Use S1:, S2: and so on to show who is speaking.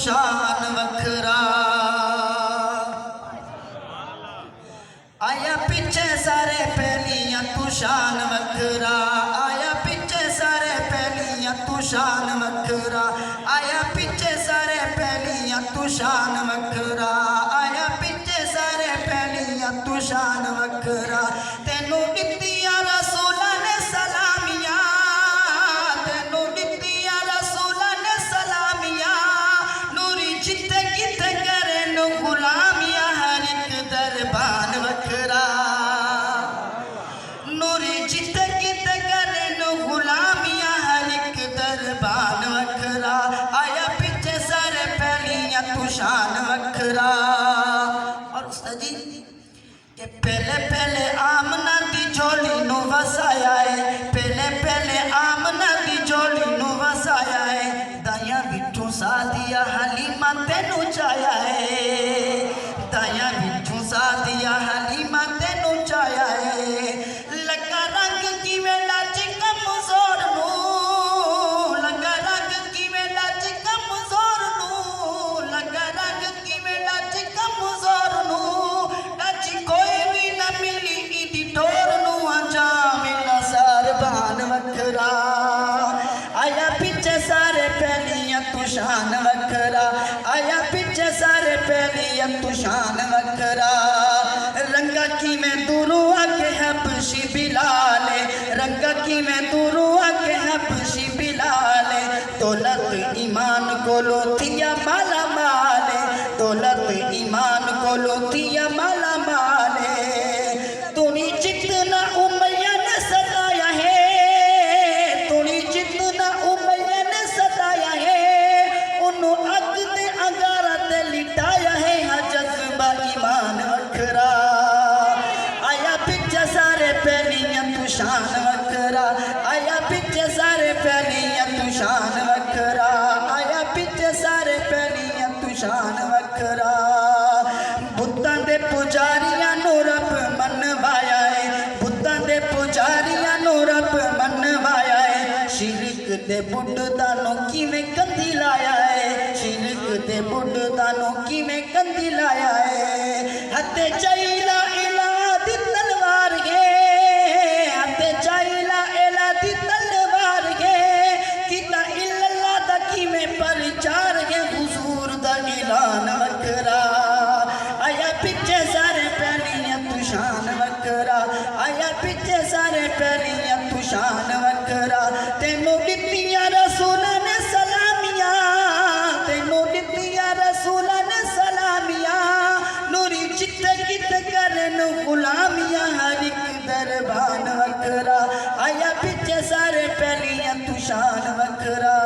S1: शान वखरा। आया पिछे सारे पहलियां तू शान वखरा, आया पिछे सारे पहलियां तू शान वखरा, आया पिछे सारे पहलियां तू शान वखरा, आया पिछे सारे पहलियां तू शान वखरा। तेनू दित्तियां रसूलां ने सलामियां, तेनू दित्तियां रसूलां ने सलामियां, नूरी जिथे किथे करे नु गुलामियां, हर एक दरबान वखरा। नूरी जिथे किथे करे नु गुलामियां, हर एक दरबान वखरा। आया पिछे सारे पहलियां तू शान वखरा। और उस्ताद जी के पहले पहले आमना दी झोली नु वसाया है, पहले पहले आमना दी झोली नु वसाया है, दाया बिठू सादिया हलीमा तेनू चाया है, दाया बिठू सादिया हलीमा तेनू चाया है। लगा रंग किवें लाच कमजोर नू, लगा रंग किवें लाच कमजोर नू, लगा रंग किवें लाच कमजोर नू, लाच कोई भी ना मिली इदी टोर नू, आजा मिला सार बान वखरा। आया पिछे सारे पहलियां तू शान वखरा, आया पिछे सारे पहलियां तू शान वखरा। रंगा की मैं दूरू आके हबशी बिलाले, रंगा की मैं दूरू आके हबशी बिलाले, दौलत ईमान को लोथिया माला माले, दौलत ईमान को लोथिया माला माले। तूने जितना उमैया ने सताया है, तूने जितना उमैया ने सताया है, उन्हों अग दे अंगारा ते लिटाया है, जज्बा ईमान वखरा। आया पिछे सारे पहलियां तू शान वखरा, आया पिछे सारे पहलियां तू शान वखरा, आया पिछे सारे पहलियां तू शान वखरा। बुद्धां दे पुजारियां नू रब मनवाया है, बुद्धां दे पुजारियां नू रब मनवाया है, शिरक दे बुड्ढां नू किवें कंधी लाया है, शिरक दे बुड्ढां नू किवें कंधी लाया है। हत्ते चाइला इला दी तलवार गे, हत्ते चाइला इला दी तलवार गे, किता इल्लल्लाह दा किवें प्रचार गे, हुजूर दा ऐलान वखरा। आया पिछे सारे पहलियां तू शान वखरा, आया पिछे सारे पहलियां तू शान वखरा। तेनू दित्तियां रसूलां ने सलामियां, तेनू दित्तियां रसूलां ने सलामियां, नूरी जिथे किथे करे नु गुलामियां, हर एक दरबान वखरा। आया पिछे सारे पहलियां तू शान वखरा।